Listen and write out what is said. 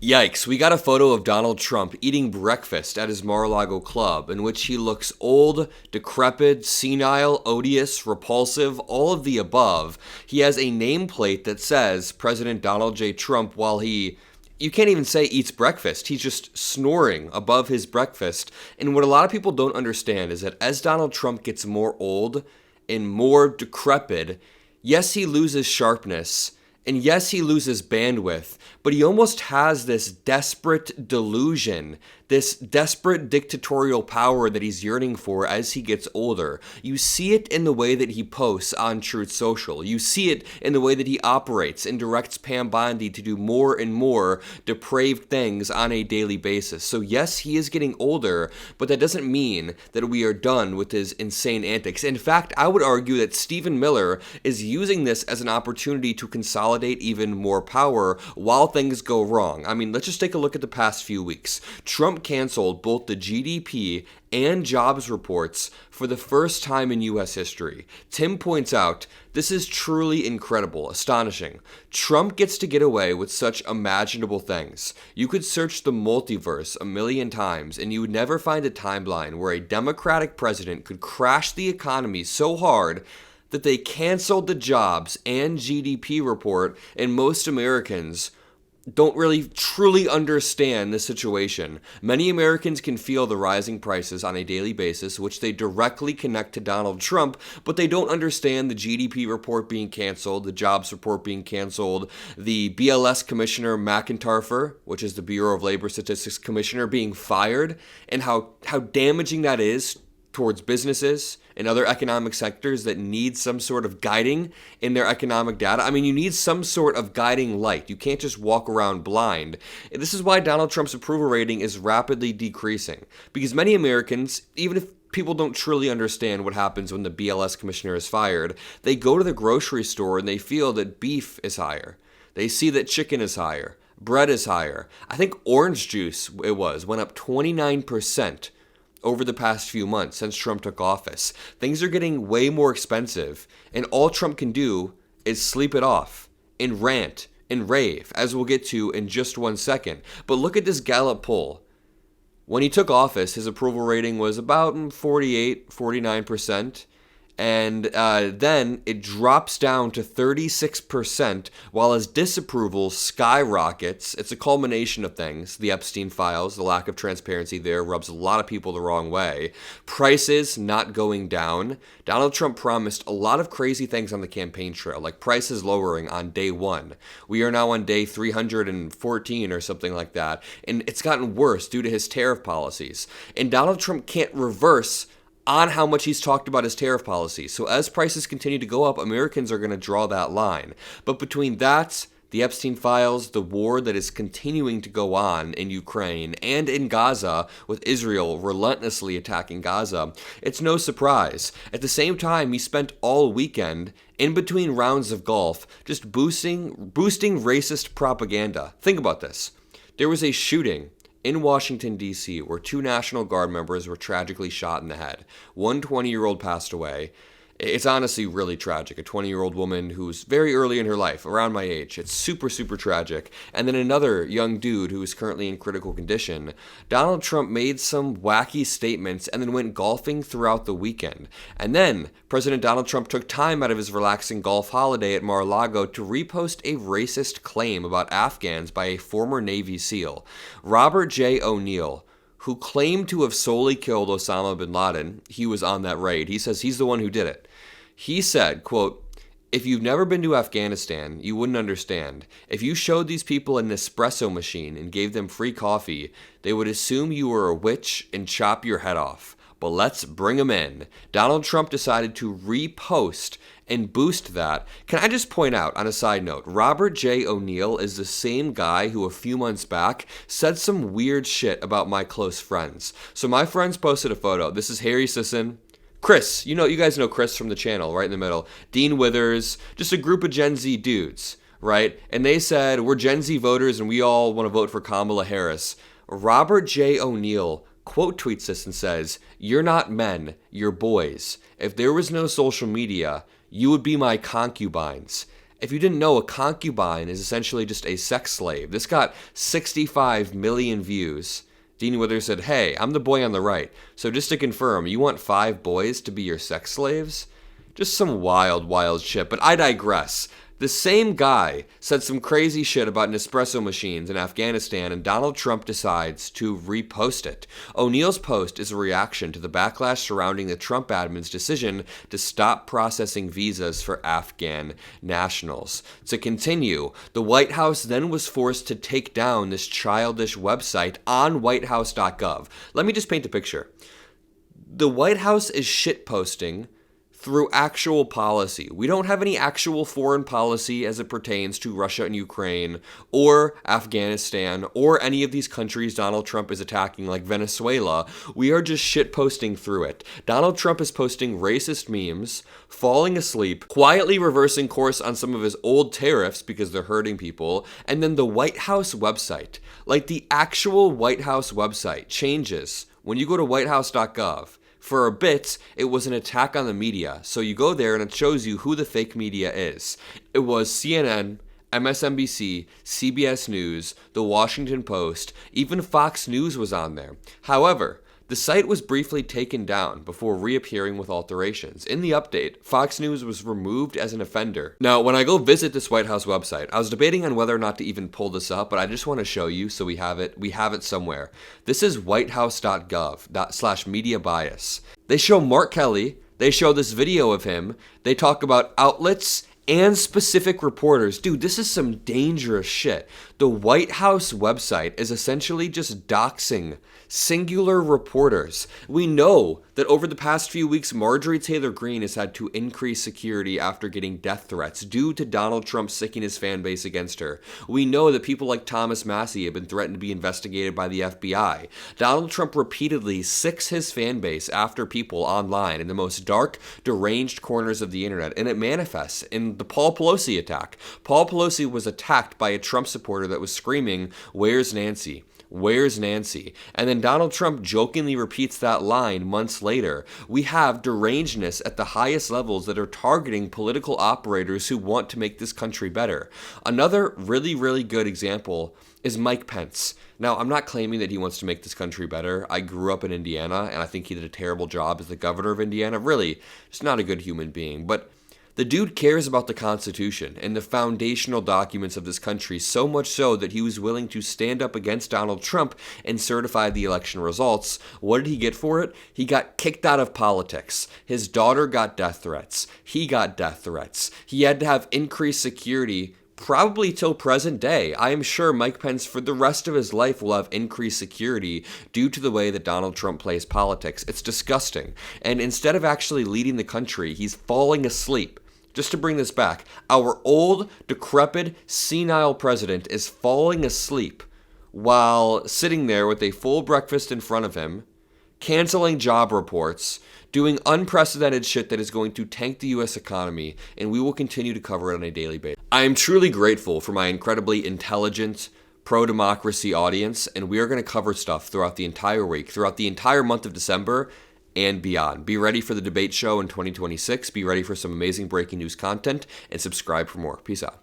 Yikes, we got a photo of Donald Trump eating breakfast at his Mar-a-Lago club in which he looks old, decrepit, senile, odious, repulsive, all of the above. He has a nameplate that says President Donald J. Trump while you can't even say eats breakfast. He's just snoring above his breakfast. And what a lot of people don't understand is that as Donald Trump gets more old and more decrepit, yes, he loses sharpness. And yes, he loses bandwidth, but he almost has this desperate delusion, this desperate dictatorial power that he's yearning for as he gets older. You see it in the way that he posts on Truth Social. You see it in the way that he operates and directs Pam Bondi to do more and more depraved things on a daily basis. So yes, he is getting older, but that doesn't mean that we are done with his insane antics. In fact, I would argue that Stephen Miller is using this as an opportunity to consolidate even more power while things go wrong. I mean, let's just take a look at the past few weeks. Trump canceled both the GDP and jobs reports for the first time in U.S. history. Tim points out, this is truly incredible, astonishing. Trump gets to get away with such imaginable things. You could search the multiverse a million times and you would never find a timeline where a Democratic president could crash the economy so hard that they canceled the jobs and GDP report, and most Americans don't really truly understand the situation. Many Americans can feel the rising prices on a daily basis, which they directly connect to Donald Trump, but they don't understand the GDP report being canceled, the jobs report being canceled, the BLS Commissioner McIntyre, which is the Bureau of Labor Statistics Commissioner, being fired, and how damaging that is towards businesses and other economic sectors that need some sort of guiding in their economic data. I mean, you need some sort of guiding light. You can't just walk around blind. This is why Donald Trump's approval rating is rapidly decreasing, because many Americans, even if people don't truly understand what happens when the BLS commissioner is fired, they go to the grocery store and they feel that beef is higher. They see that chicken is higher. Bread is higher. I think orange juice, went up 29% over the past few months since Trump took office. Things are getting way more expensive, and all Trump can do is sleep it off and rant and rave, as we'll get to in just 1 second. But look at this Gallup poll. When he took office, his approval rating was about 48, 49%. And then it drops down to 36%, while his disapproval skyrockets. It's a culmination of things. The Epstein files, the lack of transparency there rubs a lot of people the wrong way. Prices not going down. Donald Trump promised a lot of crazy things on the campaign trail, like prices lowering on day 1. We are now on day 314 or something like that, and it's gotten worse due to his tariff policies. And Donald Trump can't reverse on how much he's talked about his tariff policy. So as prices continue to go up, Americans are going to draw that line. But between that, the Epstein files, the war that is continuing to go on in Ukraine and in Gaza, with Israel relentlessly attacking Gaza, it's no surprise. At the same time, he spent all weekend in between rounds of golf just boosting racist propaganda. Think about this. There was a shooting in Washington, D.C., where 2 National Guard members were tragically shot in the head. One 20-year-old passed away. It's honestly really tragic. A 20-year-old woman who's very early in her life, around my age. It's super, super tragic. And then another young dude who is currently in critical condition. Donald Trump made some wacky statements and then went golfing throughout the weekend. And then President Donald Trump took time out of his relaxing golf holiday at Mar-a-Lago to repost a racist claim about Afghans by a former Navy SEAL, Robert J. O'Neill, who claimed to have solely killed Osama bin Laden. He was on that raid. He says he's the one who did it. He said, quote, "If you've never been to Afghanistan, you wouldn't understand. If you showed these people an espresso machine and gave them free coffee, they would assume you were a witch and chop your head off. But let's bring them in." Donald Trump decided to repost and boost that. Can I just point out, on a side note, Robert J. O'Neill is the same guy who a few months back said some weird shit about my close friends. So my friends posted a photo. This is Harry Sisson, Chris, you guys know Chris from the channel, right in the middle. Dean Withers, just a group of Gen Z dudes, right? And they said, we're Gen Z voters and we all want to vote for Kamala Harris. Robert J. O'Neill quote tweets this and says, "You're not men, you're boys. If there was no social media, you would be my concubines." If you didn't know, a concubine is essentially just a sex slave. This got 65 million views. Dean Withers said, "Hey, I'm the boy on the right. So just to confirm, you want 5 boys to be your sex slaves?" Just some wild, wild shit. But I digress. The same guy said some crazy shit about Nespresso machines in Afghanistan, and Donald Trump decides to repost it. O'Neill's post is a reaction to the backlash surrounding the Trump admin's decision to stop processing visas for Afghan nationals. To continue, the White House then was forced to take down this childish website on whitehouse.gov. Let me just paint a picture. The White House is shitposting through actual policy. We don't have any actual foreign policy as it pertains to Russia and Ukraine or Afghanistan or any of these countries Donald Trump is attacking, like Venezuela. We are just shitposting through it. Donald Trump is posting racist memes, falling asleep, quietly reversing course on some of his old tariffs because they're hurting people, and then the White House website, like the actual White House website, changes when you go to whitehouse.gov. For a bit, it was an attack on the media. So you go there and it shows you who the fake media is. It was CNN, MSNBC, CBS News, The Washington Post, even Fox News was on there. However, the site was briefly taken down before reappearing with alterations. In the update, Fox News was removed as an offender. Now, when I go visit this White House website, I was debating on whether or not to even pull this up, but I just want to show you so we have it somewhere. This is whitehouse.gov/media bias. They show Mark Kelly, they show this video of him, they talk about outlets and specific reporters. Dude, this is some dangerous shit. The White House website is essentially just doxing singular reporters. We know that over the past few weeks, Marjorie Taylor Greene has had to increase security after getting death threats due to Donald Trump sicking his fan base against her. We know that people like Thomas Massie have been threatened to be investigated by the FBI. Donald Trump repeatedly sicks his fan base after people online in the most dark, deranged corners of the internet, and it manifests in the Paul Pelosi attack. Paul Pelosi was attacked by a Trump supporter that was screaming, "Where's Nancy? Where's Nancy?" And then Donald Trump jokingly repeats that line months later. We have derangedness at the highest levels that are targeting political operators who want to make this country better. Another really, really good example is Mike Pence. Now, I'm not claiming that he wants to make this country better. I grew up in Indiana, and I think he did a terrible job as the governor of Indiana. Really, just not a good human being. But the dude cares about the Constitution and the foundational documents of this country, so much so that he was willing to stand up against Donald Trump and certify the election results. What did he get for it? He got kicked out of politics. His daughter got death threats. He got death threats. He had to have increased security probably till present day. I am sure Mike Pence for the rest of his life will have increased security due to the way that Donald Trump plays politics. It's disgusting. And instead of actually leading the country, he's falling asleep. Just to bring this back, our old, decrepit, senile president is falling asleep while sitting there with a full breakfast in front of him, canceling job reports, doing unprecedented shit that is going to tank the U.S. economy, and we will continue to cover it on a daily basis. I am truly grateful for my incredibly intelligent, pro-democracy audience, and we are going to cover stuff throughout the entire week, throughout the entire month of December, and beyond. Be ready for the debate show in 2026. Be ready for some amazing breaking news content, and subscribe for more. Peace out.